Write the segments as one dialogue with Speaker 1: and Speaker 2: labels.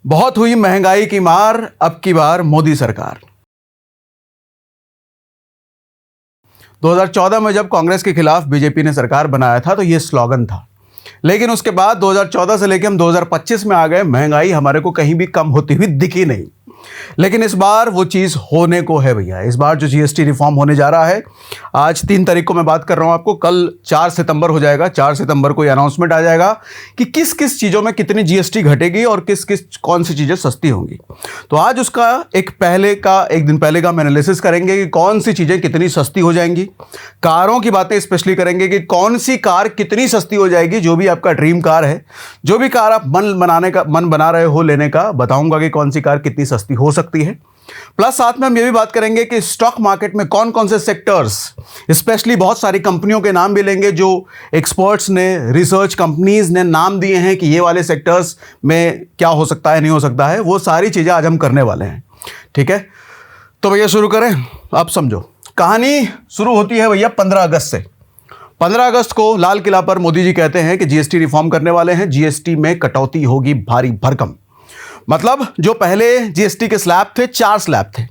Speaker 1: बहुत हुई महंगाई की मार, अब की बार मोदी सरकार। 2014 में जब कांग्रेस के खिलाफ बीजेपी ने सरकार बनाया था तो ये स्लोगन था, लेकिन उसके बाद 2014 से लेकर हम 2025 में आ गए, महंगाई हमारे को कहीं भी कम होती हुई दिखी नहीं। लेकिन इस बार वो चीज़ होने को है भैया। इस बार जो जीएसटी रिफॉर्म होने जा रहा है, आज 3 तारीख को मैं बात कर रहा हूँ आपको, कल 4 सितंबर हो जाएगा। 4 सितंबर को ये अनाउंसमेंट आ जाएगा कि किस किस चीज़ों में कितनी जीएसटी घटेगी और किस किस कौन सी चीज़ें सस्ती होंगी। तो आज उसका एक दिन पहले का हम एनालिसिस करेंगे कि कौन सी चीज़ें कितनी सस्ती हो जाएंगी। कारों की बातें स्पेशली करेंगे कि कौन सी कार कितनी सस्ती हो जाएगी। जो भी आपका ड्रीम कार है, जो भी कार आप मन बना रहे हो लेने का, बताऊंगा कि कौन सी कार कितनी सस्ती हो सकती है। प्लस साथ में हम ये भी बात करेंगे कि स्टॉक मार्केट में कौन कौन से सेक्टर्स, स्पेशली बहुत सारी कंपनियों के नाम भी लेंगे जो एक्सपर्ट्स ने, रिसर्च कंपनीज ने नाम दिए हैं कि ये वाले सेक्टर्स में क्या हो सकता है, नहीं हो सकता है। वो सारी चीज़ें आज हम करने वाले हैं, ठीक है। तो भैया शुरू करें। आप समझो, कहानी शुरू होती है भैया 15 अगस्त से। 15 अगस्त को लाल किला पर मोदी जी कहते हैं कि जीएसटी रिफॉर्म करने वाले हैं, जीएसटी में कटौती होगी भारी भरकम। मतलब जो पहले जीएसटी के स्लैब थे, 4 स्लैब थे,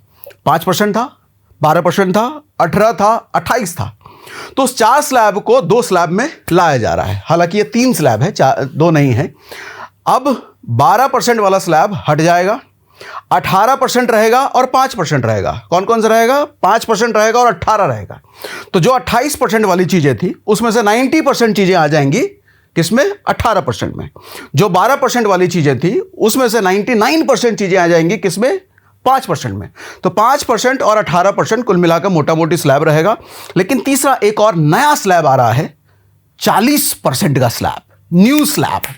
Speaker 1: 5% था, 12% था, 18 था, 28 था। तो उस 4 स्लैब को 2 स्लैब में लाया जा रहा है। हालांकि ये 3 स्लैब है, 2 नहीं है। अब 12% वाला स्लैब हट जाएगा, 18% रहेगा और 5% रहेगा। कौन कौन सा रहेगा? 5% रहेगा और 18 रहेगा। तो जो 28% वाली चीजें थी उसमें से 90% चीजें आ जाएंगी किसमें? 18% में। जो 12% वाली चीजें थी उसमें से 99% चीजें आ जाएंगी किसमें? 5% में। तो 5% और 18% कुल मिलाकर मोटा मोटी स्लैब रहेगा। लेकिन तीसरा एक और नया स्लैब आ रहा है, 40% का स्लैब, न्यू स्लैब।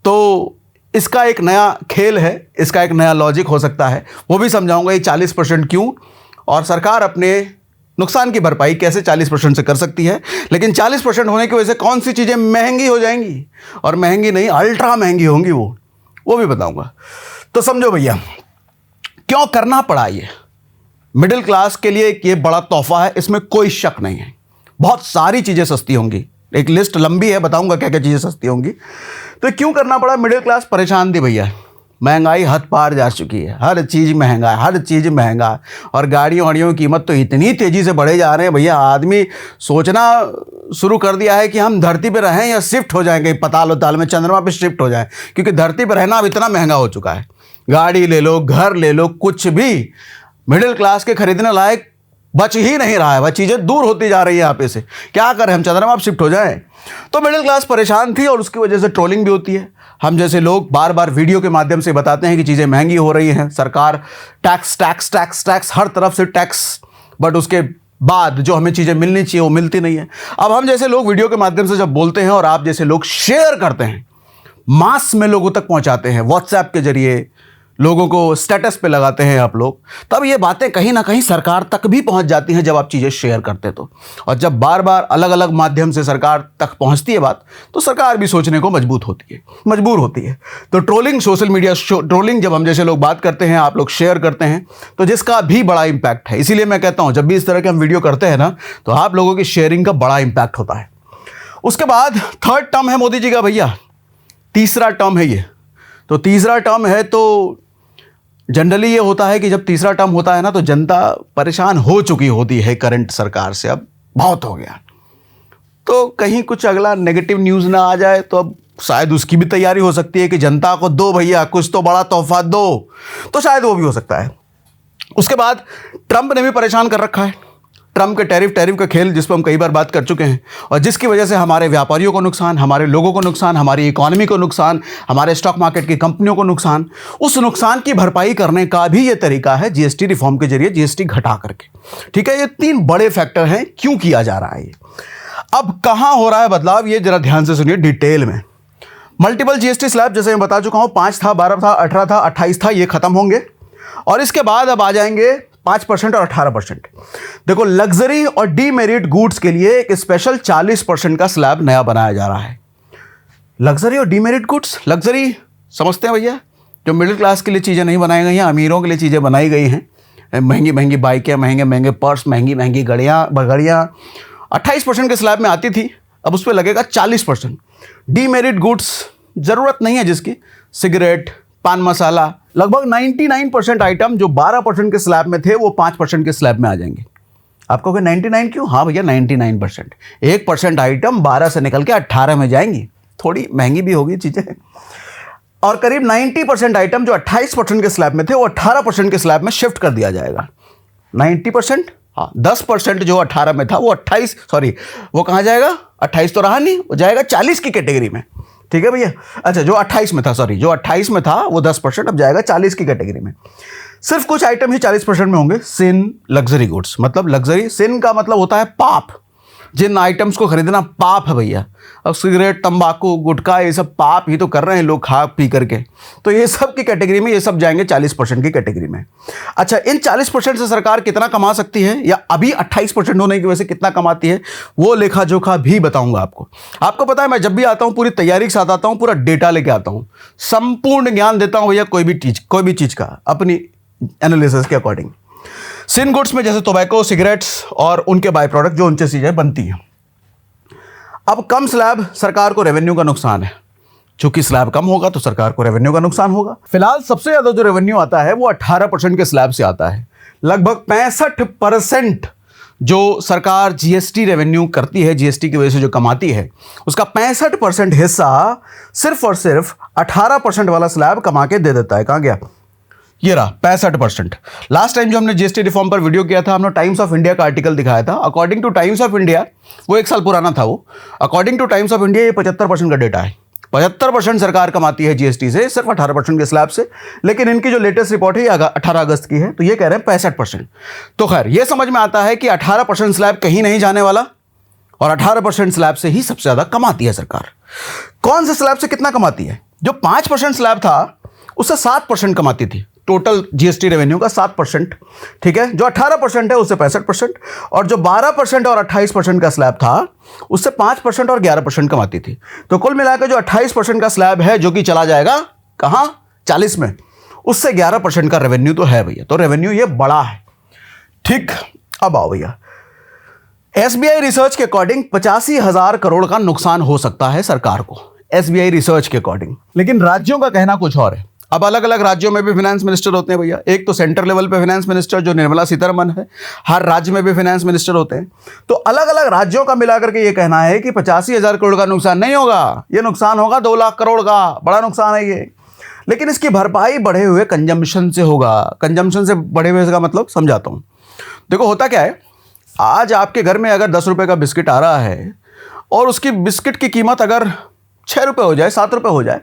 Speaker 1: तो इसका एक नया खेल है, इसका एक नया लॉजिक हो सकता है, वो भी समझाऊंगा। ये 40% क्यों और सरकार अपने नुकसान की भरपाई कैसे 40% से कर सकती है। लेकिन 40% होने की वजह से कौन सी चीज़ें महंगी हो जाएंगी और महंगी नहीं, अल्ट्रा महंगी होंगी, वो भी बताऊंगा। तो समझो भैया, क्यों करना पड़ा ये। मिडिल क्लास के लिए ये बड़ा तोहफा है, इसमें कोई शक नहीं है। बहुत सारी चीज़ें सस्ती होंगी, एक लिस्ट लंबी है, बताऊंगा क्या क्या चीज़ें सस्ती होंगी। तो क्यों करना पड़ा? मिडिल क्लास परेशान थी भैया, महंगाई हद पार जा चुकी है, हर चीज़ महंगा है, हर चीज़ महंगा। और गाड़ियों वाड़ियों की कीमत तो इतनी तेज़ी से बढ़े जा रहे हैं भैया, आदमी सोचना शुरू कर दिया है कि हम धरती पे रहें या शिफ्ट हो जाएंगे पताल उताल में, चंद्रमा पे शिफ्ट हो जाएं, क्योंकि धरती पे रहना अब इतना महंगा हो चुका है। गाड़ी ले लो, घर ले लो, कुछ भी मिडिल क्लास के खरीदने लायक बच ही नहीं रहा है। वह चीज़ें दूर होती जा रही है यहाँ पे से। क्या करें, हम चंद्रमा पे शिफ्ट हो जाएं? तो मिडिल क्लास परेशान थी और उसकी वजह से ट्रोलिंग भी होती है। हम जैसे लोग बार बार वीडियो के माध्यम से बताते हैं कि चीज़ें महंगी हो रही हैं, सरकार टैक्स टैक्स टैक्स टैक्स हर तरफ से टैक्स, बट उसके बाद जो हमें चीज़ें मिलनी चाहिए वो मिलती नहीं है। अब हम जैसे लोग वीडियो के माध्यम से जब बोलते हैं और आप जैसे लोग शेयर करते हैं, मास में लोगों तक पहुंचाते हैं, व्हाट्सएप के जरिए लोगों को स्टेटस पे लगाते हैं आप लोग, तब ये बातें कहीं ना कहीं सरकार तक भी पहुंच जाती हैं जब आप चीज़ें शेयर करते तो। और जब बार बार अलग अलग माध्यम से सरकार तक पहुंचती है बात, तो सरकार भी सोचने को मजबूर होती है। तो ट्रोलिंग, सोशल मीडिया ट्रोलिंग, जब हम जैसे लोग बात करते हैं, आप लोग शेयर करते हैं, तो जिसका भी बड़ा इंपैक्ट है। इसीलिए मैं कहता हूँ जब भी इस तरह के हम वीडियो करते हैं ना, तो आप लोगों की शेयरिंग का बड़ा इंपैक्ट होता है। उसके बाद 3rd टर्म है मोदी जी का भैया, तीसरा टर्म है ये। तो तीसरा टर्म है तो जनरली ये होता है कि जब तीसरा टर्म होता है ना, तो जनता परेशान हो चुकी होती है करंट सरकार से, अब बहुत हो गया। तो कहीं कुछ अगला नेगेटिव न्यूज़ ना आ जाए, तो अब शायद उसकी भी तैयारी हो सकती है कि जनता को दो भैया, कुछ तो बड़ा तोहफा दो, तो शायद वो भी हो सकता है। उसके बाद ट्रंप ने भी परेशान कर रखा है। ट्रंप के टैरिफ का खेल, जिस पर हम कई बार बात कर चुके हैं, और जिसकी वजह से हमारे व्यापारियों को नुकसान, हमारे लोगों को नुकसान, हमारी इकोनॉमी को नुकसान, हमारे स्टॉक मार्केट की कंपनियों को नुकसान। उस नुकसान की भरपाई करने का भी ये तरीका है जीएसटी रिफॉर्म के जरिए, जीएसटी घटा करके, ठीक है। ये 3 बड़े फैक्टर हैं क्यों किया जा रहा है ये। अब कहां हो रहा है बदलाव, ये जरा ध्यान से सुनिए डिटेल में। मल्टीपल जीएसटी स्लैब, जैसे मैं बता चुका हूं, 5 था, 12 था, 18 था, 28 था, ये खत्म होंगे। और इसके बाद अब आ जाएंगे 5% और 18%। देखो, लग्जरी और डीमेरिट गुड्स के लिए एक स्पेशल 40% का स्लैब नया बनाया जा रहा है। लग्जरी और डीमेरिट गुड्स, लग्जरी समझते हैं भैया, जो मिडिल क्लास के लिए चीज़ें नहीं बनाई गई हैं, अमीरों के लिए चीज़ें बनाई गई हैं। महंगी महंगी बाइकें, महंगे महंगे पर्स, महंगी महंगी घड़ियाँ 28% के स्लैब में आती थी, अब उस पर लगेगा 40%। डीमेरिट गुड्स, ज़रूरत नहीं है जिसकी, सिगरेट, पान मसाला, लगभग 99% आइटम जो 12% के स्लैब में थे वो 5% के स्लैब में आ जाएंगे। आप कहोगे 99 क्यों? हाँ भैया 99%। 1% आइटम 12 से निकल के 18 में जाएंगी, थोड़ी महंगी भी होगी चीज़ें। और करीब 90% आइटम जो 28% के स्लैब में थे वो 18% के स्लैब में शिफ्ट कर दिया जाएगा। 90%, हाँ 10% जो 18 में था वो 28, सॉरी वो कहाँ जाएगा? 28 तो रहा नहीं, वो जाएगा 40 की कैटेगरी में। ठीक है भैया। अच्छा जो 28 में था, सॉरी जो 28 में था वो 10% अब जाएगा 40 की कैटेगरी में। सिर्फ कुछ आइटम ही 40% में होंगे। सिन लग्जरी गुड्स, मतलब लग्जरी, सिन का मतलब होता है पाप। जिन आइटम्स को खरीदना पाप है भैया। अब सिगरेट, तंबाकू, गुटखा, ये सब पाप ही तो कर रहे हैं लोग खा पी करके। तो ये सब की कैटेगरी में ये सब जाएंगे 40% की कैटेगरी में। अच्छा इन 40% से सरकार कितना कमा सकती है, या अभी 28% होने की वजह से कितना कमाती है, वो लेखा जोखा भी बताऊंगा आपको। आपको पता है मैं जब भी आता हूँ पूरी तैयारी के साथ आता हूँ, पूरा डेटा लेके आता हूँ, संपूर्ण ज्ञान देता हूँ भैया कोई भी चीज़ का अपनी एनालिसिस के अकॉर्डिंग। सिन गुड्स में जैसे टोबैको, सिगरेट्स और उनके बाय प्रोडक्ट जो उनसे चीज़ें बनती हैं। अब कम स्लैब, सरकार को रेवेन्यू का नुकसान है। चूंकि स्लैब कम होगा तो सरकार को रेवेन्यू का नुकसान होगा। फिलहाल सबसे ज़्यादा जो रेवेन्यू आता है वो 18% के स्लैब से आता है। लगभग 65% जो सरकार जीएसटी रेवेन्यू करती है, जीएसटी की वजह से जो कमाती है, उसका 65% हिस्सा सिर्फ और सिर्फ 18% वाला स्लैब कमा के दे देता है। कहाँ गया? ये रहा 65%। लास्ट टाइम जो हमने जीएसटी रिफॉर्म पर वीडियो किया था, हमने टाइम्स ऑफ इंडिया का आर्टिकल दिखाया था। According two times of India, वो 1 साल पुराना था वो, according two times of India ये 75% का डेटा है। 75% सरकार कमाती है जीएसटी से, सिर्फ 18% के स्लैब से। लेकिन इनकी जो लेटेस्ट रिपोर्ट है ये 18 अगस्त की है, तो ये कह रहे हैं 65%। तो खैर ये समझ में आता है कि 18% स्लैब कहीं नहीं जाने वाला, और 18% स्लैब से ही सबसे ज़्यादा कमाती है सरकार। कौन से स्लैब से कितना कमाती है? जो 5% स्लैब था उससे 7% कमाती थी, टोटल जीएसटी रेवेन्यू का 7%। ठीक है। जो 18% है उससे 65%, और जो 12% और 28% का स्लैब था उससे 5% और 11% कमाती थी। तो कुल मिलाकर जो 28% का स्लैब है जो कि चला जाएगा कहां? 40 में, उससे 11% का रेवेन्यू तो है भैया। तो रेवेन्यू ये बड़ा है। ठीक, अब आओ भैया, एसबीआई रिसर्च के अकॉर्डिंग 85,000 करोड़ का नुकसान हो सकता है सरकार को, एसबीआई रिसर्च के अकॉर्डिंग। लेकिन राज्यों का कहना कुछ और है। अब अलग अलग राज्यों में भी फाइनेंस मिनिस्टर होते हैं भैया। एक तो सेंटर लेवल पे फाइनेंस मिनिस्टर जो निर्मला सीतारमण है, हर राज्य में भी फाइनेंस मिनिस्टर होते हैं। तो अलग अलग राज्यों का मिलाकर के ये कहना है कि 85,000 करोड़ का नुकसान नहीं होगा, ये नुकसान होगा 2 लाख करोड़ का। बड़ा नुकसान है ये। लेकिन इसकी भरपाई बढ़े हुए कंजम्पशन से होगा। कंजम्पशन से बढ़े हुए का मतलब समझाता हूँ। देखो होता क्या है, आज आपके घर में अगर 10 रुपये का बिस्किट आ रहा है और उसकी बिस्किट की कीमत अगर 6 रुपये हो जाए, 7 रुपये हो जाए,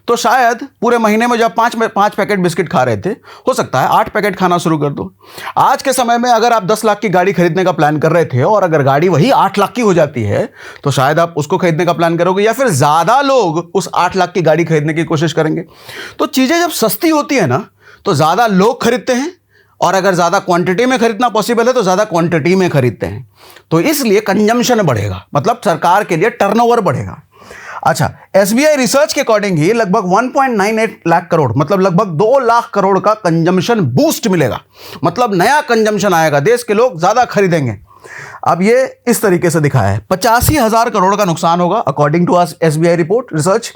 Speaker 1: तो शायद पूरे महीने में जब 5 पैकेट बिस्किट खा रहे थे, हो सकता है 8 पैकेट खाना शुरू कर दो। आज के समय में अगर आप 10 लाख की गाड़ी खरीदने का प्लान कर रहे थे और अगर गाड़ी वही 8 लाख की हो जाती है, तो शायद आप उसको खरीदने का प्लान करोगे, या फिर ज़्यादा लोग उस 8 लाख की गाड़ी खरीदने की कोशिश करेंगे। तो चीज़ें जब सस्ती होती है ना, तो ज़्यादा लोग खरीदते हैं, और अगर ज़्यादा क्वांटिटी में खरीदना पॉसिबल है तो ज़्यादा क्वांटिटी में खरीदते हैं। तो इसलिए कंजम्पशन बढ़ेगा, मतलब सरकार के लिए टर्नओवर बढ़ेगा। अच्छा, एसबीआई रिसर्च के अकॉर्डिंग ही लगभग 1.98 लाख करोड़, मतलब लगभग 2 लाख करोड़ का कंजम्पशन बूस्ट मिलेगा। मतलब नया कंजम्पशन आएगा, देश के लोग ज़्यादा खरीदेंगे। अब ये इस तरीके से दिखाया है, 85,000 करोड़ का नुकसान होगा according to SBI report research.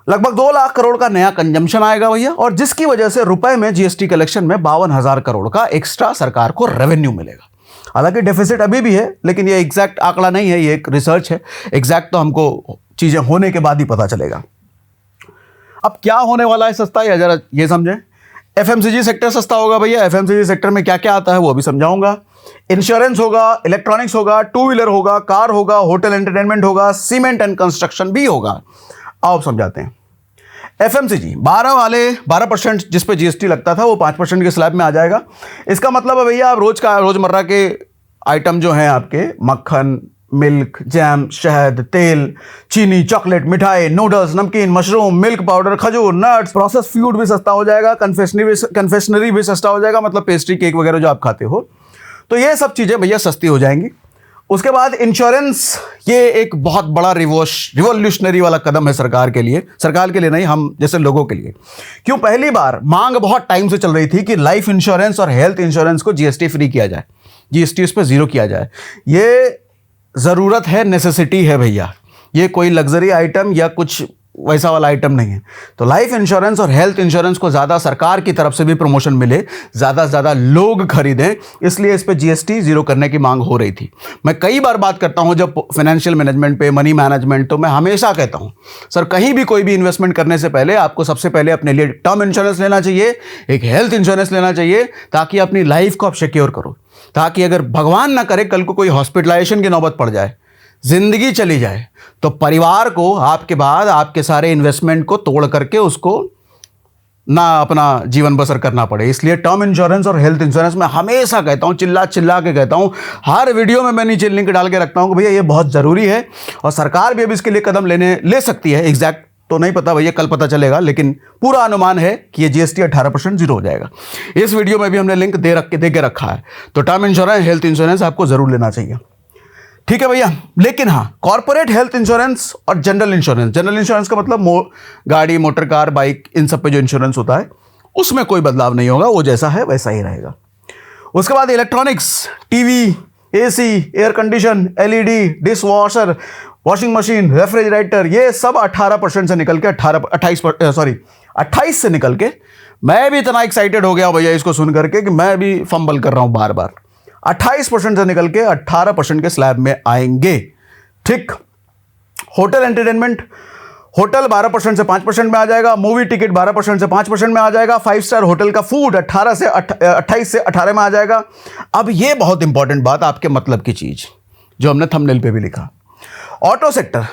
Speaker 1: लगभग 2 लाख करोड़ का नया कंजम्पशन आएगा भैया, और जिसकी वजह से रुपए में जीएसटी कलेक्शन में 52,000 करोड़ का एक्स्ट्रा सरकार को रेवेन्यू मिलेगा। हालांकि डेफिसिट अभी भी है, लेकिन ये एग्जैक्ट आंकड़ा नहीं है, ये एक रिसर्च है। एग्जैक्ट तो हमको चीजें होने के बाद ही पता चलेगा। अब क्या होने वाला है सस्ता, या जरा ये समझें। एफएमसीजी सेक्टर सस्ता होगा भैया। एफएमसीजी सेक्टर में क्या क्या आता है वो भी समझाऊंगा। इंश्योरेंस होगा, इलेक्ट्रॉनिक्स होगा, 2 व्हीलर होगा, कार होगा, होटल एंटरटेनमेंट होगा, सीमेंट एंड कंस्ट्रक्शन भी होगा। आओ समझाते हैं। एफएमसीजी 12% जिस पे जीएसटी लगता था वो 5% के स्लैब में आ जाएगा। इसका मतलब है भैया आप रोजमर्रा के आइटम जो हैं आपके, मक्खन, मिल्क, जैम, शहद, तेल, चीनी, चॉकलेट, मिठाई, नूडल्स, नमकीन, मशरूम, मिल्क पाउडर, खजूर, नट्स, प्रोसेस फूड भी सस्ता हो जाएगा। कन्फेक्शनरी भी सस्ता हो जाएगा, मतलब पेस्ट्री, केक वगैरह जो आप खाते हो। तो ये सब चीज़ें भैया सस्ती हो जाएंगी। उसके बाद इंश्योरेंस, ये एक बहुत बड़ा रिवॉल्यूशनरी वाला कदम है सरकार के लिए नहीं, हम जैसे लोगों के लिए। क्यों? पहली बार मांग बहुत टाइम से चल रही थी कि लाइफ इंश्योरेंस और हेल्थ इंश्योरेंस को जीएसटी फ्री किया जाए, जीएसटी उस पर 0 किया जाए। ये ज़रूरत है, नेसेसिटी है भैया। ये कोई लग्जरी आइटम या कुछ वैसा वाला आइटम नहीं है। तो लाइफ इंश्योरेंस और हेल्थ इंश्योरेंस को ज़्यादा सरकार की तरफ से भी प्रमोशन मिले, ज़्यादा से ज़्यादा लोग खरीदें, इसलिए इस पे जीएसटी जीरो करने की मांग हो रही थी। मैं कई बार बात करता हूं जब फाइनेंशियल मैनेजमेंट पे, मनी मैनेजमेंट, तो मैं हमेशा कहता हूं सर कहीं भी कोई भी इन्वेस्टमेंट करने से पहले आपको सबसे पहले अपने लिए टर्म इंश्योरेंस लेना चाहिए, एक हेल्थ इंश्योरेंस लेना चाहिए, ताकि अपनी लाइफ को आप सिक्योर करो, ताकि अगर भगवान ना करे कल को कोई हॉस्पिटलाइजेशन की नौबत पड़ जाए, जिंदगी चली जाए, तो परिवार को आपके बाद आपके सारे इन्वेस्टमेंट को तोड़ करके उसको ना अपना जीवन बसर करना पड़े। इसलिए टर्म इंश्योरेंस और हेल्थ इंश्योरेंस मैं हमेशा कहता हूं, चिल्ला चिल्ला के कहता हूं, हर वीडियो में मैं नीचे लिंक डाल के रखता हूं कि भैया ये बहुत ज़रूरी है, और सरकार भी अब इसके लिए कदम ले सकती है। एग्जैक्ट तो नहीं पता भैया, कल पता चलेगा, लेकिन पूरा अनुमान है कि ये जीएसटी 18% जीरो हो जाएगा। इस वीडियो में भी हमने लिंक दे के रखा है। तो टर्म इंश्योरेंस, हेल्थ इंश्योरेंस आपको ज़रूर लेना चाहिए, ठीक है भैया। लेकिन हाँ, कॉर्पोरेट हेल्थ इंश्योरेंस और जनरल इंश्योरेंस का मतलब गाड़ी, मोटर कार, बाइक, इन सब पे जो इंश्योरेंस होता है उसमें कोई बदलाव नहीं होगा, वो जैसा है वैसा ही रहेगा। उसके बाद electronics, TV, AC, air condition, LED, dish washer, washing machine, refrigerator, ये सब 18% से निकल के 28 से निकल के, मैं भी इतना एक्साइटेड हो गया भैया इसको सुन करके कि मैं भी फंबल कर रहा हूं बार बार, 28% से निकल के 18% के स्लैब में आएंगे, ठीक। होटल एंटरटेनमेंट, होटल 12% से 5% में आ जाएगा, मूवी टिकट 12% से 5% में आ जाएगा, 5 स्टार होटल का फूड 28 से 18 में आ जाएगा। अब ये बहुत इंपॉर्टेंट बात, आपके मतलब की चीज जो हमने थंबनेल पे भी लिखा, ऑटो सेक्टर।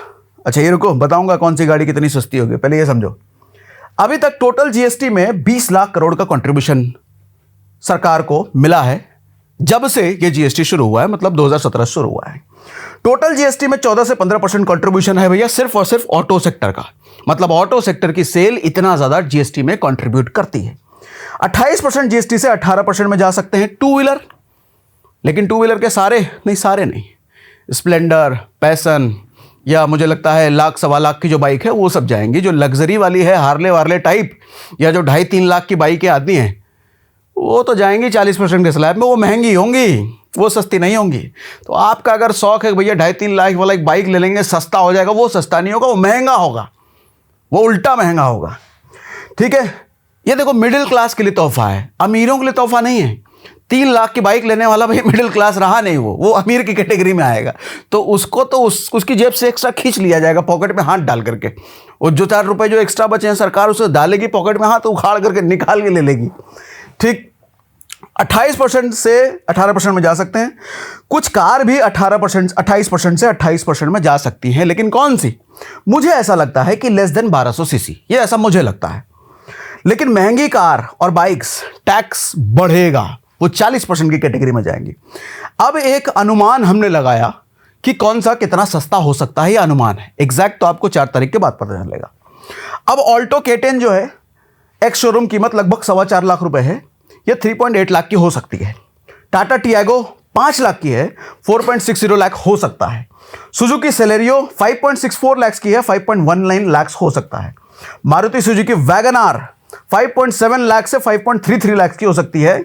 Speaker 1: अच्छा ये रुको, बताऊंगा कौन सी गाड़ी कितनी सस्ती होगी, पहले ये समझो। अभी तक टोटल जीएसटी में 20 लाख करोड़ का कंट्रीब्यूशन सरकार को मिला है जब से ये जीएसटी शुरू हुआ है, मतलब 2017 शुरू हुआ है। टोटल जीएसटी में 14 से 15% कंट्रीब्यूशन है भैया सिर्फ और सिर्फ ऑटो सेक्टर का, मतलब ऑटो सेक्टर की सेल इतना ज्यादा जीएसटी में कंट्रीब्यूट करती है। 28% जीएसटी से 18% में जा सकते हैं टू व्हीलर, लेकिन टू व्हीलर के सारे नहीं, स्प्लेंडर, पैसन, या मुझे लगता है लाख सवा लाख की जो बाइक है वो सब जाएंगी। जो लग्जरी वाली है, हार्ले टाइप, या जो 2.5-3 लाख की बाइक के आदमी हैं, वो तो जाएंगी 40% के स्लैब में, वो महंगी होंगी, वो सस्ती नहीं होंगी। तो आपका अगर शौक है भैया 2.5-3 लाख वाला एक बाइक ले लेंगे, सस्ता हो जाएगा, वो सस्ता नहीं होगा, वो महंगा होगा, वो उल्टा महंगा होगा, ठीक है। ये देखो मिडिल क्लास के लिए तोहफा है, अमीरों के लिए तोहफा नहीं है। 3 लाख की बाइक लेने वाला भाई मिडिल क्लास रहा नहीं, वो अमीर की कैटेगरी में आएगा, तो उसको तो उसकी जेब से एक्स्ट्रा खींच लिया जाएगा पॉकेट में हाथ डाल करके, और जो 4 रुपए जो एक्स्ट्रा बचे हैं सरकार उसे डालेगी पॉकेट में हाथ, उखाड़ करके निकाल के ले लेगी, ठीक। 28% से 18% में जा सकते हैं। कुछ कार भी 28% से 28% में जा सकती हैं, लेकिन कौन सी? मुझे ऐसा लगता है कि लेस देन 1200 सीसी, ये ऐसा मुझे लगता है। लेकिन महंगी कार और बाइक्स टैक्स बढ़ेगा, वो 40% की कैटेगरी में जाएंगी। अब एक अनुमान हमने लगाया कि कौन सा कितना सस्ता हो सकता है, ये अनुमान है, एग्जैक्ट तो आपको 4 तारीख के बाद पता चलेगा। अब ऑल्टो K10 जो है, एक्स शोरूम कीमत लगभग 4.25 लाख रुपए है, ये 3.8 लाख की हो सकती है। टाटा टियागो 5 लाख की है, 4.60 लाख हो सकता है। सुजुकी सेलेरियो 5.64 लाख की है, 5.19 लाख हो सकता है। मारुति सुजुकी वैगन आर 5.7 लाख से 5.33 लाख की हो सकती है।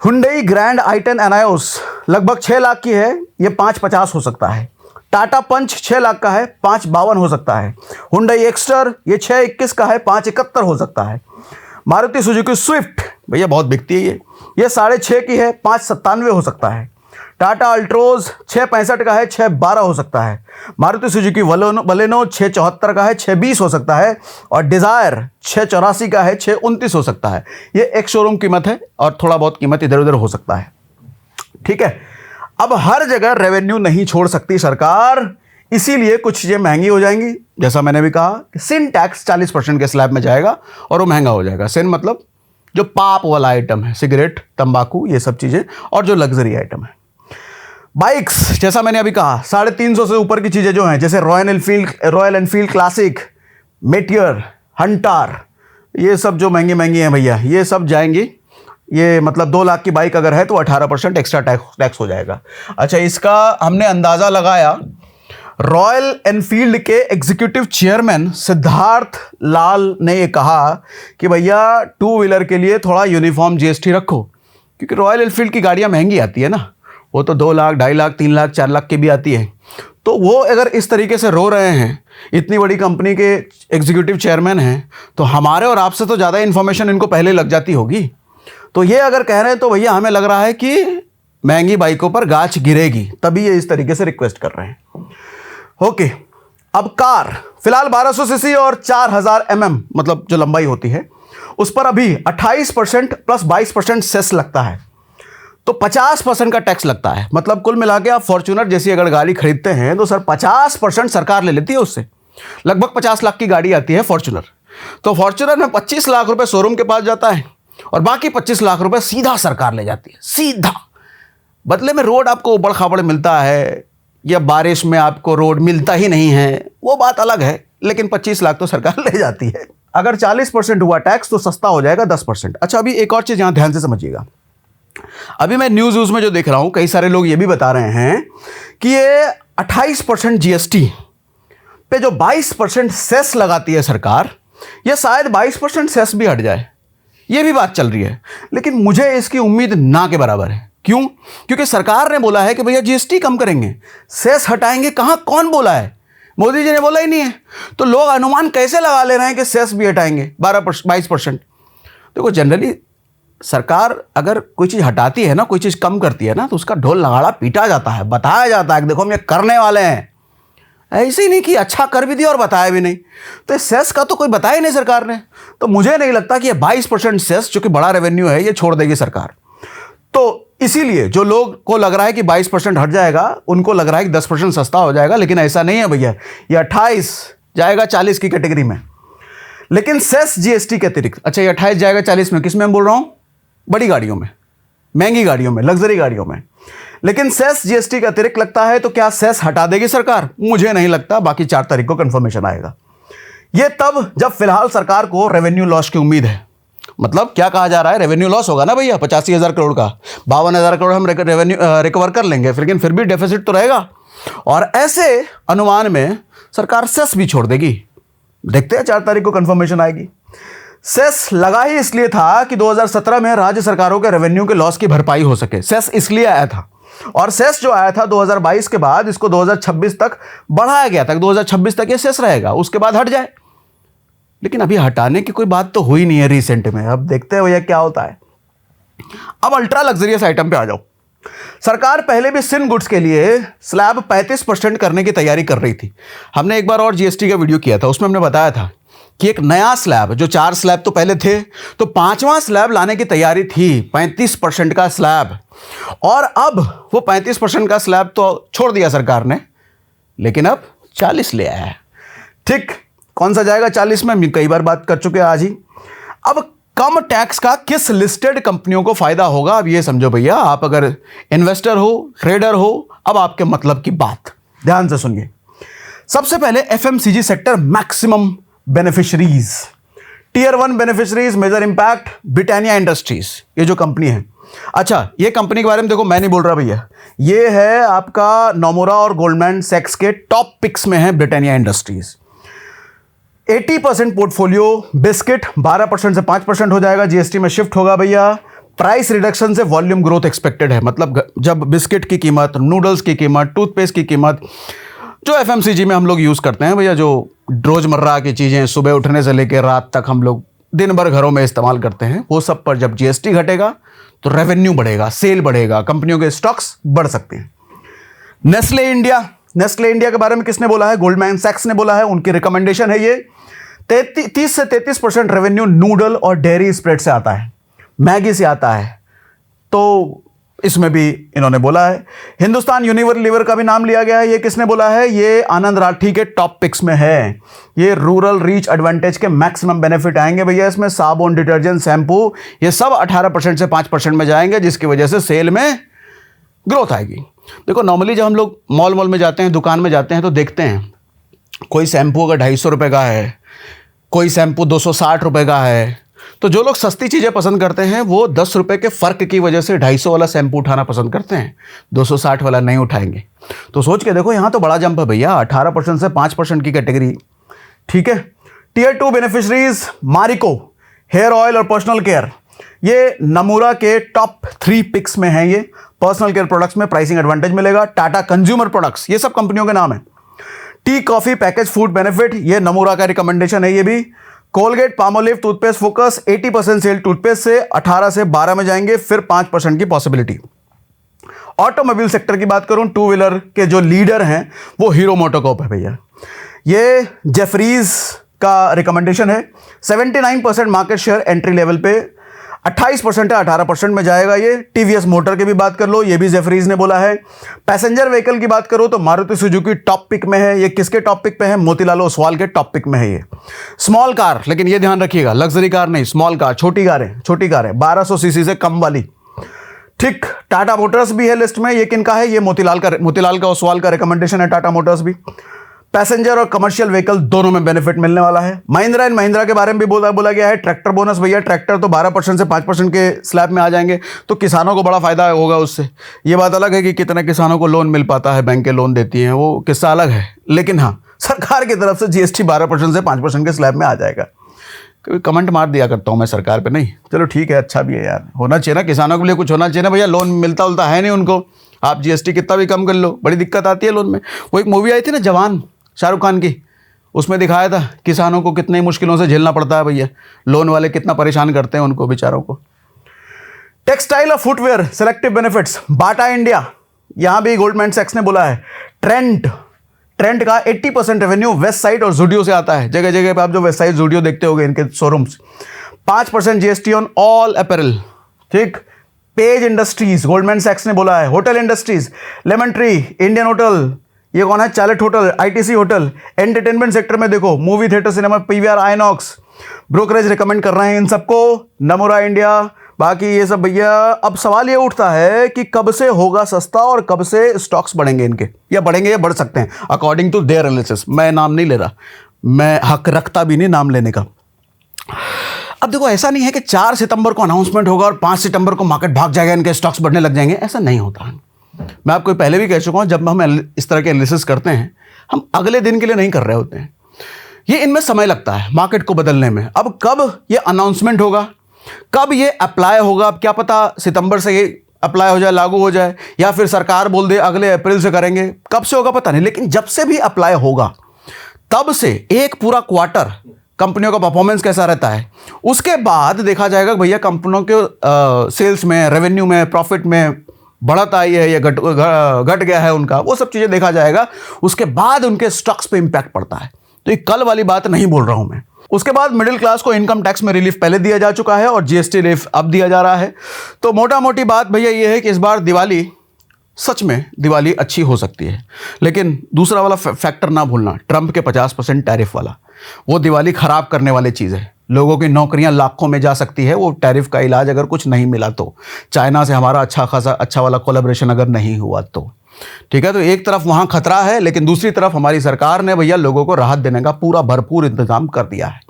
Speaker 1: हुंडई ग्रैंड i10 एनायोस लगभग 6 लाख की है, ये 5.50 हो सकता है। टाटा पंच 6 लाख का है, 5.52 हो सकता है। हुंडई एक्स्टर ये 6.21 का है, 5.71 हो सकता है। मारुति सुजुकी स्विफ्ट भैया बहुत बिकती है, ये 6.5 की है, 5.97 हो सकता है। टाटा अल्ट्रोज 6.65 का है, 6.12 हो सकता है। मारुति सुजुकी बलेनो 6.74 का है, 6.20 हो सकता है। और डिजायर 6.84 का है, 6.29 हो सकता है। ये एक शोरूम कीमत है और थोड़ा बहुत कीमत इधर उधर हो सकता है, ठीक है। अब हर जगह रेवेन्यू नहीं छोड़ सकती सरकार, इसीलिए कुछ चीजें महंगी हो जाएंगी। जैसा मैंने भी कहा कि सिन टैक्स 40% के स्लैब में जाएगा और वो महंगा हो जाएगा। सिन मतलब जो पाप वाला आइटम है, सिगरेट, तंबाकू, ये सब चीजें, और जो लग्जरी आइटम है। बाइक्स जैसा मैंने अभी कहा 350 से ऊपर की चीजें जो हैं, जैसे royal Enfield classic, Meteor, Hunter, ये सब जो महंगी हैं भैया, ये सब जाएंगी। ये मतलब 2 लाख की बाइक अगर है तो 18% एक्स्ट्रा टैक्स हो जाएगा। अच्छा, इसका हमने अंदाजा लगाया, रॉयल एनफील्ड के एग्जीक्यूटिव चेयरमैन सिद्धार्थ लाल ने ये कहा कि भैया 2 व्हीलर के लिए थोड़ा यूनिफॉर्म जीएसटी रखो, क्योंकि रॉयल एनफील्ड की गाड़ियां महंगी आती है ना, वो तो 2 लाख, 2.5 लाख, 3 लाख, 4 लाख की भी आती है। तो वो अगर इस तरीके से रो रहे हैं, इतनी बड़ी कंपनी के एग्जीक्यूटिव चेयरमैन हैं, तो हमारे और आपसे तो ज़्यादा इन्फॉर्मेशन इनको पहले लग जाती होगी। तो ये अगर कह रहे हैं तो भैया हमें लग रहा है कि महंगी बाइकों पर गाज गिरेगी, तभी ये इस तरीके से रिक्वेस्ट कर रहे हैं। ओके, अब कार फिलहाल 1200 सीसी और 4000 mm मतलब जो लंबाई होती है उस पर अभी 28% प्लस 22% सेस लगता है, तो 50% का टैक्स लगता है। मतलब कुल मिला के आप फॉर्च्यूनर जैसी अगर गाड़ी खरीदते हैं तो सर 50% सरकार ले लेती है उससे। लगभग 50 लाख की गाड़ी आती है फॉर्च्यूनर, तो फॉर्च्यूनर में 25 लाख रुपए शोरूम के पास जाता है और बाकी 25 लाख रुपए सीधा सरकार ले जाती है, सीधा। बदले में रोड आपको उबड़ खाबड़ मिलता है या बारिश में आपको रोड मिलता ही नहीं है, वो बात अलग है, लेकिन 25 लाख तो सरकार ले जाती है। अगर 40% हुआ टैक्स तो सस्ता हो जाएगा 10%। अच्छा, अभी एक और चीज़ यहाँ ध्यान से समझिएगा। अभी मैं न्यूज़ में जो देख रहा हूँ, कई सारे लोग ये भी बता रहे हैं कि ये 28% जीएसटी पे जो 22% सेस लगाती है सरकार, ये शायद 22% सेस भी हट जाए, ये भी बात चल रही है। लेकिन मुझे इसकी उम्मीद ना के बराबर है। क्यों? क्योंकि सरकार ने बोला है कि भैया जीएसटी कम करेंगे, सेस हटाएंगे। कहाँ, कौन बोला है? मोदी जी ने बोला ही नहीं है। तो लोग अनुमान कैसे लगा ले रहे हैं कि सेस भी हटाएंगे 22%? देखो, जनरली सरकार अगर कोई चीज़ हटाती है ना, कोई चीज़ कम करती है ना, तो उसका ढोल नगाड़ा पीटा जाता है, बताया जाता है कि देखो हम ये करने वाले हैं। ऐसे ही नहीं कि अच्छा कर भी दिया और बताया भी नहीं। तो सेस का तो कोई बताया ही नहीं सरकार ने। तो मुझे नहीं लगता कि ये 22% सेस, जो कि बड़ा रेवेन्यू है, ये छोड़ देगी सरकार। तो इसीलिए जो लोग को लग रहा है कि 22% हट जाएगा, उनको लग रहा है कि 10% सस्ता हो जाएगा, लेकिन ऐसा नहीं है भैया। ये 28 जाएगा 40 की कैटेगरी में, लेकिन सेस जीएसटी के अतिरिक्त। अच्छा, ये 28 जाएगा 40 में, किस में मैं बोल रहा हूँ? बड़ी गाड़ियों में, महंगी गाड़ियों में, लग्जरी गाड़ियों में। लेकिन सेस जीएसटी के अतिरिक्त लगता है, तो क्या सेस हटा देगी सरकार? मुझे नहीं लगता। बाकी 4 तारीख को कंफर्मेशन आएगा। ये तब जब फिलहाल सरकार को रेवेन्यू लॉस की उम्मीद है। मतलब क्या कहा जा रहा है? रेवेन्यू लॉस होगा ना भैया 85,000 करोड़ का, 52,000 करोड़ हम रेवेन्यू रिकवर कर लेंगे, लेकिन फिर भी डेफिसिट तो रहेगा। और ऐसे अनुमान में सरकार सेस भी छोड़ देगी। देखते हैं 4 तारीख को कंफर्मेशन आएगी। सेस लगा ही इसलिए था कि 2017 में राज्य सरकारों के रेवेन्यू के लॉस की भरपाई हो सके। सेस इसलिए आया था, और सेस जो आया था 2022 के बाद, इसको 2026 तक बढ़ाया गया था। 2026 तक ये सेस रहेगा, उसके बाद हट जाए। लेकिन अभी हटाने की कोई बात तो हुई नहीं है रिसेंट में। अब देखते हैं भैया क्या होता है। अब अल्ट्रा लग्जरियस आइटम पे आ जाओ। सरकार पहले भी सिन गुड्स के लिए स्लैब 35% करने की तैयारी कर रही थी। हमने एक बार और जीएसटी का वीडियो किया था, उसमें हमने बताया था कि एक नया स्लैब, जो 4 स्लैब तो पहले थे, तो 5वां स्लैब लाने की तैयारी थी, 35% का स्लैब। और अब वो 35% का स्लैब तो छोड़ दिया सरकार ने, लेकिन अब 40 ले आया है। ठीक, कौन सा जाएगा 40 में? हम कई बार बात कर चुके हैं आज ही। अब कम टैक्स का किस लिस्टेड कंपनियों को फायदा होगा? अब ये समझो भैया, आप अगर इन्वेस्टर हो, ट्रेडर हो, अब आपके मतलब की बात ध्यान से सुनिए। सबसे पहले FMCG sector maximum beneficiaries, tier 1 beneficiaries, major impact, Britannia industries, ये जो कंपनी है। अच्छा, ये कंपनी के बारे में देखो, मैं नहीं बोल रहा भैया, ये है आपका नोमुरा और गोल्डमैन सैक्स के टॉप पिक्स में है ब्रिटानिया इंडस्ट्रीज। 80% पोर्टफोलियो बिस्किट 12% से 5% हो जाएगा, जीएसटी में शिफ्ट होगा भैया। प्राइस रिडक्शन से वॉल्यूम ग्रोथ एक्सपेक्टेड है। मतलब जब बिस्किट की कीमत, नूडल्स की कीमत, टूथपेस्ट की कीमत, जो एफएमसीजी में हम लोग यूज़ करते हैं भैया, जो रोज़मर्रा की चीज़ें सुबह उठने से लेकर रात तक हम लोग दिन भर घरों में इस्तेमाल करते हैं, वो सब पर जब जीएसटी घटेगा तो रेवेन्यू बढ़ेगा, सेल बढ़ेगा, कंपनियों के स्टॉक्स बढ़ सकते हैं। नेस्ले इंडिया के बारे में किसने बोला है? गोल्डमैन सैक्स ने बोला है, उनकी रिकमेंडेशन है ये। 30 से 33% रेवेन्यू नूडल और डेयरी स्प्रेड से आता है, मैगी से आता है, तो इसमें भी इन्होंने बोला है। हिंदुस्तान यूनिलीवर का भी नाम लिया गया है। ये किसने बोला है? ये आनंद राठी के टॉप पिक्स में है। ये रूरल रीच एडवांटेज के मैक्सिमम बेनिफिट आएंगे भैया इसमें। साबुन, डिटर्जेंट, शैम्पू, ये सब 18% से 5% में जाएंगे, जिसकी वजह से सेल में ग्रोथ आएगी। देखो, नॉर्मली जब हम लोग मॉल में जाते हैं, दुकान में जाते हैं, तो देखते हैं कोई शैम्पू अगर 250 रुपये का है, कोई शैम्पू 260 रुपये का है, तो जो लोग सस्ती चीज़ें पसंद करते हैं वो 10 रुपये के फ़र्क की वजह से 250 वाला शैम्पू उठाना पसंद करते हैं, 260 वाला नहीं उठाएंगे। तो सोच के देखो, यहाँ तो बड़ा जंप है भैया, 18% से 5% की कैटेगरी। ठीक है। Tier 2 beneficiaries, Marico hair oil और पर्सनल केयर, ये नमूरा के टॉप 3 पिक्स में हैं। ये पर्सनल केयर प्रोडक्ट्स में प्राइसिंग एडवांटेज मिलेगा। टाटा कंज्यूमर प्रोडक्ट्स, ये सब कंपनियों के नाम है। Tea coffee package food benefit, ये नमूरा का रिकमेंडेशन है। ये भी Colgate Palmolive toothpaste focus 80% sale toothpaste से 18 से 12 में जाएंगे, फिर 5% की पॉसिबिलिटी। ऑटोमोबाइल सेक्टर की बात करूं, टू व्हीलर के जो लीडर हैं वो हीरो मोटोकॉर्प है भैया। ये जेफरीज का रिकमेंडेशन है। 79% मार्केट शेयर एंट्री लेवल पे, 28% है, 18% में जाएगा ये। टीवीएस मोटर की भी बात कर लो, ये भी जेफरीज ने बोला है। पैसेंजर व्हीकल की बात करो तो मारुति सुजुकी टॉप पिक में है। ये किसके टॉप पिक पे है? मोतीलाल ओसवाल के टॉप पिक में है ये। स्मॉल कार, लेकिन ये ध्यान रखिएगा, लग्जरी कार नहीं, स्मॉल कार, छोटी कारें, 1200 सीसी से कम वाली। ठीक, टाटा मोटर्स भी है लिस्ट में। ये किनका है? ये मोतीलाल का ओसवाल का रिकमेंडेशन है, टाटा मोटर्स भी। पैसेंजर और कमर्शियल व्हीकल दोनों में बेनिफिट मिलने वाला है। महिंद्रा एंड महिंद्रा के बारे में भी बोला गया है। ट्रैक्टर बोनस भैया, ट्रैक्टर तो 12% से 5% के स्लैब में आ जाएंगे, तो किसानों को बड़ा फायदा होगा उससे। ये बात अलग है कि कितने किसानों को लोन मिल पाता है, बैंकें लोन देती हैं, वो किस्सा अलग है। लेकिन हाँ, सरकार की तरफ से जीएसटी 12% से 5% के स्लैब में आ जाएगा। कभी कमेंट मार दिया करता हूँ मैं सरकार पे, नहीं चलो ठीक है, अच्छा भी है यार, होना चाहिए ना, किसानों के लिए कुछ होना चाहिए ना भैया। लोन मिलता उलता है नहीं उनको, आप जीएसटी कितना भी कम कर लो, बड़ी दिक्कत आती है लोन में। वो एक मूवी आई थी ना जवान, शाहरुख खान की, उसमें दिखाया था किसानों को कितनी मुश्किलों से झेलना पड़ता है भैया, लोन वाले कितना परेशान करते हैं उनको बेचारों को। टेक्सटाइल और footwear selective benefits, Bata India, यहां भी गोल्डमैन सैक्स ने बोला है। ट्रेंड का 80% रेवेन्यू वेस्ट साइड और जूडियो से आता है। जगह जगह पे आप जो वेस्ट साइड जूडियो देखते होंगे इनके showrooms. 5% GST on all apparel. ठीक, पेज इंडस्ट्रीज, गोल्डमैन सैक्स ने बोला है। Hotel industries, lemon tree, Indian hotel, ये कौन है? Chalet hotel, ITC hotel. Entertainment sector में देखो, movie theatre, cinema, PVR, INOX, brokerage recommend कर रहे हैं इन सबको, नमूरा इंडिया, बाकी ये सब भैया। अब सवाल ये उठता है कि कब से होगा सस्ता और कब से स्टॉक्स बढ़ेंगे इनके, या बढ़ेंगे या बढ़ सकते हैं अकॉर्डिंग टू देयर एनालिसिस। मैं नाम नहीं ले रहा, मैं हक रखता भी नहीं नाम लेने का। अब देखो, ऐसा नहीं है कि 4 सितंबर को अनाउंसमेंट होगा और 5 सितंबर को मार्केट भाग जाएगा, इनके स्टॉक्स बढ़ने लग जाएंगे, ऐसा नहीं होता। मैं आपको पहले भी कह चुका हूं, जब हम इस तरह के एनालिसिस करते हैं, हम अगले दिन के लिए नहीं कर रहे होते हैं। ये इनमें समय लगता है मार्केट को बदलने में। अब कब ये अनाउंसमेंट होगा, कब ये अप्लाई होगा, अब क्या पता सितंबर से ये अप्लाई हो जाए, लागू हो जाए, या फिर सरकार बोल दे अगले अप्रैल से करेंगे, कब से होगा पता नहीं। लेकिन जब से भी अप्लाई होगा, तब से एक पूरा क्वार्टर कंपनियों का परफॉर्मेंस कैसा रहता है, उसके बाद देखा जाएगा भैया कंपनियों के सेल्स में, रेवेन्यू में, प्रॉफिट में बढ़त आई है या घट गया है उनका, वो सब चीज़ें देखा जाएगा। उसके बाद उनके स्टॉक्स पे इंपैक्ट पड़ता है। तो ये कल वाली बात नहीं बोल रहा हूं मैं। उसके बाद मिडिल क्लास को इनकम टैक्स में रिलीफ पहले दिया जा चुका है और जीएसटी रिलीफ अब दिया जा रहा है। तो मोटा मोटी बात भैया ये है कि इस बार दिवाली, सच में दिवाली अच्छी हो सकती है। लेकिन दूसरा वाला फैक्टर ना भूलना, ट्रंप के 50% टैरिफ वाला, वो दिवाली खराब करने वाली चीज़ है। लोगों की नौकरियां लाखों में जा सकती है वो टैरिफ का इलाज अगर कुछ नहीं मिला तो, चाइना से हमारा अच्छा वाला कोलैबोरेशन अगर नहीं हुआ तो। ठीक है, तो एक तरफ वहां खतरा है, लेकिन दूसरी तरफ हमारी सरकार ने भैया लोगों को राहत देने का पूरा भरपूर इंतजाम कर दिया है।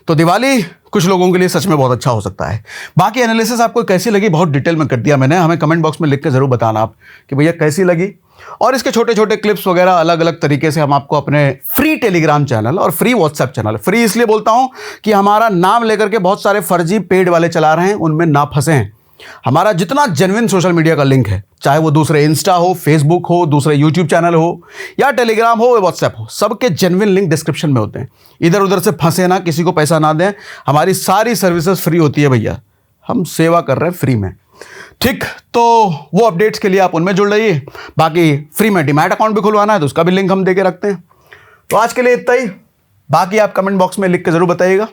Speaker 1: तो दिवाली कुछ लोगों के लिए सच में बहुत अच्छा हो सकता है। बाकी एनालिसिस आपको कैसी लगी, बहुत डिटेल में कर दिया मैंने, हमें कमेंट बॉक्स में लिख के जरूर बताना आप कि भैया कैसी लगी। और इसके छोटे छोटे क्लिप्स वगैरह अलग अलग तरीके से हम आपको अपने फ्री टेलीग्राम चैनल और फ्री व्हाट्सएप चैनल, फ्री इसलिए बोलता हूं कि हमारा नाम लेकर के बहुत सारे फर्जी पेड वाले चला रहे हैं, उनमें ना फंसे हैं। हमारा जितना जेन्युइन सोशल मीडिया का लिंक है, चाहे वो दूसरे इंस्टा हो, फेसबुक हो, दूसरे यूट्यूब चैनल हो, या टेलीग्राम हो, व्हाट्सएप हो, सबके जेन्युइन लिंक डिस्क्रिप्शन में होते हैं। इधर उधर से फंसे ना, किसी को पैसा ना दें। हमारी सारी सर्विसेज फ्री होती है भैया, हम सेवा कर रहे हैं फ्री में। ठीक, तो वो अपडेट्स के लिए आप उनमें जुड़ रहिए। बाकी फ्री में डीमैट अकाउंट भी खुलवाना है तो उसका भी लिंक हम दे के रखते हैं। तो आज के लिए इतना ही, बाकी आप कमेंट बॉक्स में लिख के जरूर बताइएगा।